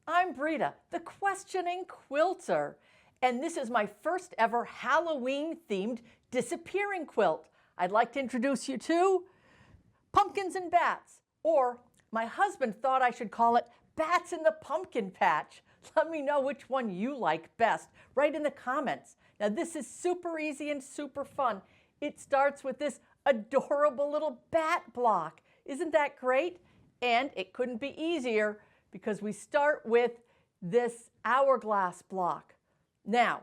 I'm Brita, the questioning quilter, and this is my first ever Halloween-themed disappearing quilt. I'd like to introduce you to Pumpkins and Bats, or my husband thought I should call it Bats in the Pumpkin Patch. Let me know which one you like best. Write in the comments. Now this is super easy and super fun. It starts with this adorable little bat block. Isn't that great? And it couldn't be easier because we start with this hourglass block. Now,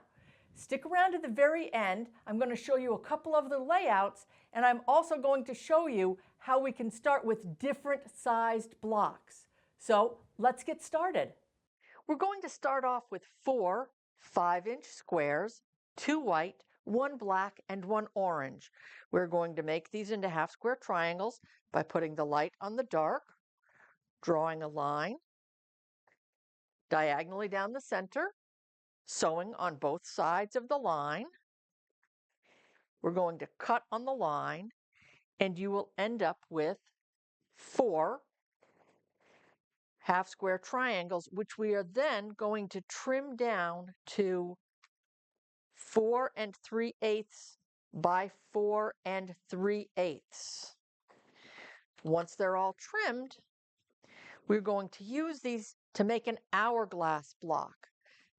stick around to the very end. I'm going to show you a couple of the layouts, and I'm also going to show you how we can start with different sized blocks. So let's get started. We're going to start off with 4 5-inch squares, 2 white, 1 black, and 1 orange. We're going to make these into half square triangles by putting the light on the dark, drawing a line diagonally down the center, sewing on both sides of the line. We're going to cut on the line, and you will end up with 4 half square triangles, which we are then going to trim down to 4 3/8 by 4 3/8. Once they're all trimmed, we're going to use these to make an hourglass block.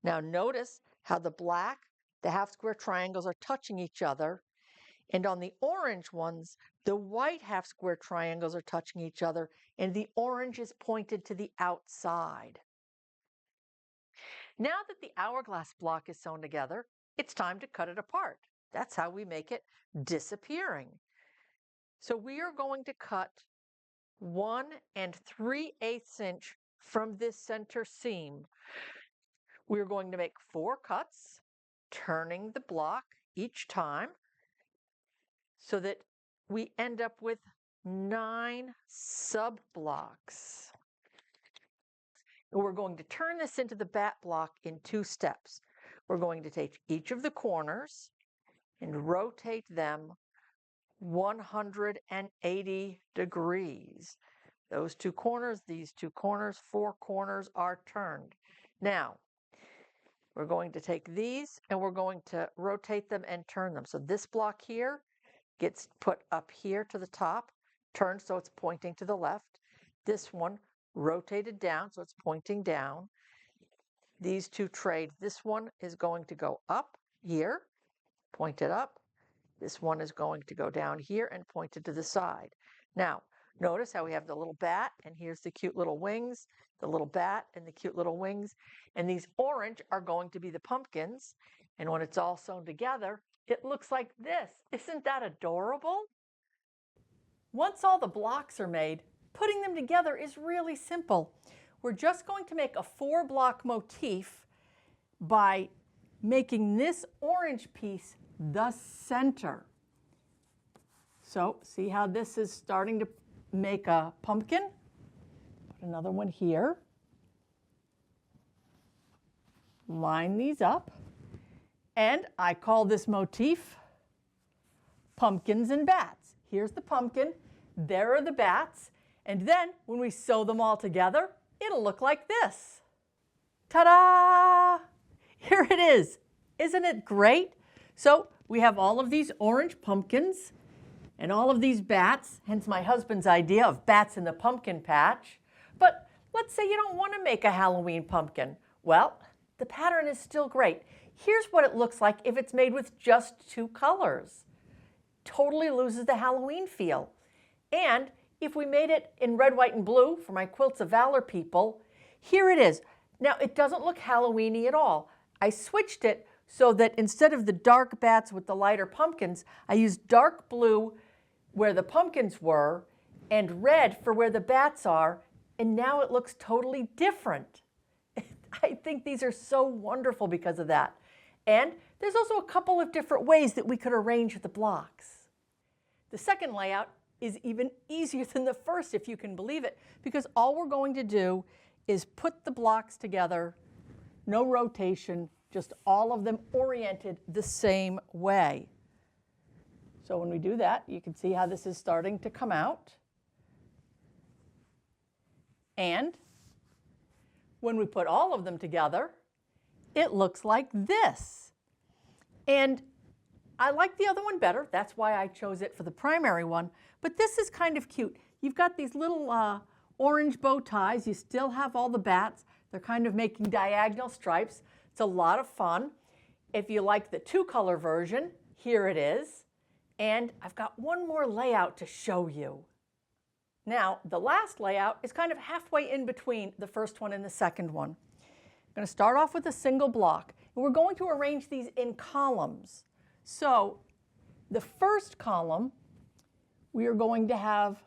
Now notice how the black, the half square triangles are touching each other, and on the orange ones, the white half square triangles are touching each other, and the orange is pointed to the outside. Now that the hourglass block is sewn together, it's time to cut it apart. That's how we make it disappearing. So we are going to cut 1 3/8 inch from this center seam. We're going to make 4 cuts, turning the block each time so that we end up with 9 sub blocks. And we're going to turn this into the bat block in 2 steps. We're going to take each of the corners and rotate them 180 degrees. Those 2 corners, these 2 corners, 4 corners are turned. Now, we're going to take these and we're going to rotate them and turn them. So this block here gets put up here to the top, turned so it's pointing to the left. This one rotated down so it's pointing down. These 2 trade. This one is going to go up here, pointed up. This one is going to go down here and pointed to the side. Now, notice how we have the little bat, and here's the cute little wings, the little bat and the cute little wings. And these orange are going to be the pumpkins. And when it's all sewn together, it looks like this. Isn't that adorable? Once all the blocks are made, putting them together is really simple. We're just going to make a 4-block motif by making this orange piece the center. So see how this is starting to make a pumpkin? Put another one here. Line these up. And I call this motif Pumpkins and Bats. Here's the pumpkin, there are the bats, and then when we sew them all together, it'll look like this. Ta-da! Here it is. Isn't it great? So we have all of these orange pumpkins and all of these bats, hence my husband's idea of bats in the pumpkin patch. But let's say you don't want to make a Halloween pumpkin. Well, the pattern is still great. Here's what it looks like if it's made with just 2 colors. Totally loses the Halloween feel. And if we made it in red, white, and blue for my Quilts of Valor people, here it is. Now, it doesn't look Halloween-y at all. I switched it so that instead of the dark bats with the lighter pumpkins, I used dark blue where the pumpkins were and red for where the bats are, and now it looks totally different. I think these are so wonderful because of that. And there's also a couple of different ways that we could arrange the blocks. The second layout is even easier than the first, if you can believe it, because all we're going to do is put the blocks together, no rotation, just all of them oriented the same way. So when we do that, you can see how this is starting to come out. And When we put all of them together, it looks like this. And I like the other one better. That's why I chose it for the primary one. But this is kind of cute. You've got these little orange bow ties. You still have all the bats. They're kind of making diagonal stripes. It's a lot of fun. If you like the two-color version, here it is. And I've got one more layout to show you. Now, the last layout is kind of halfway in between the first one and the second one. I'm going to start off with a single block. And we're going to arrange these in columns. So the first column, we are going to have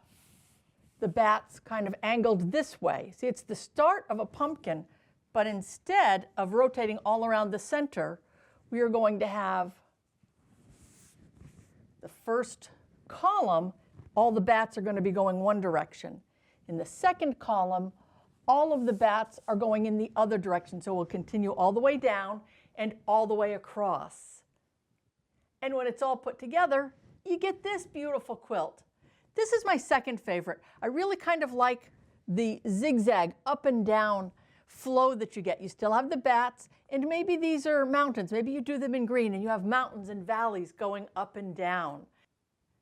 the bats kind of angled this way. See, it's the start of a pumpkin, but instead of rotating all around the center, we are going to have the first column, all the bats are going to be going one direction. In the second column, all of the bats are going in the other direction. So we'll continue all the way down and all the way across. And when it's all put together, you get this beautiful quilt. This is my second favorite. I really kind of like the zigzag up and down flow that you get. You still have the bats, and maybe these are mountains. Maybe you do them in green and you have mountains and valleys going up and down.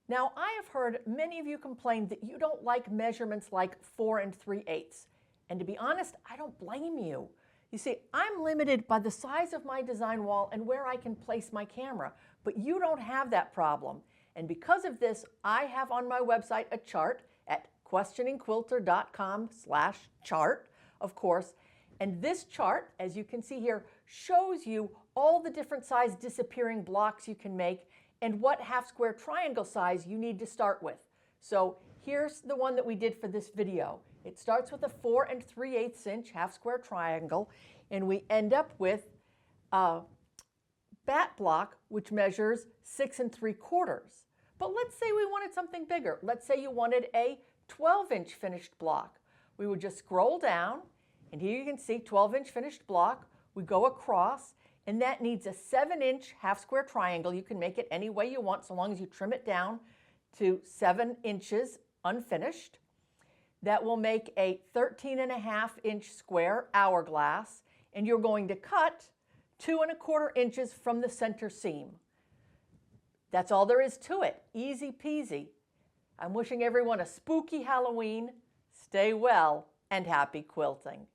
Now, I have heard many of you complain that you don't like measurements like 4 3/8. And to be honest, I don't blame you. You see, I'm limited by the size of my design wall and where I can place my camera, but you don't have that problem. And because of this, I have on my website a chart at questioningquilter.com/chart, of course. And this chart, as you can see here, shows you all the different size disappearing blocks you can make and what half square triangle size you need to start with. So here's the one that we did for this video. It starts with a 4 3/8 inch half square triangle, and we end up with a bat block which measures 6 3/4. But let's say we wanted something bigger. Let's say you wanted a 12-inch finished block. We would just scroll down, and here you can see 12-inch finished block. We go across, and that needs a 7-inch half square triangle. You can make it any way you want so long as you trim it down to 7 inches unfinished. That will make a 13.5-inch square hourglass, and you're going to cut 2 1/4 inches from the center seam. That's all there is to it. Easy peasy. I'm wishing everyone a spooky Halloween. Stay well and happy quilting.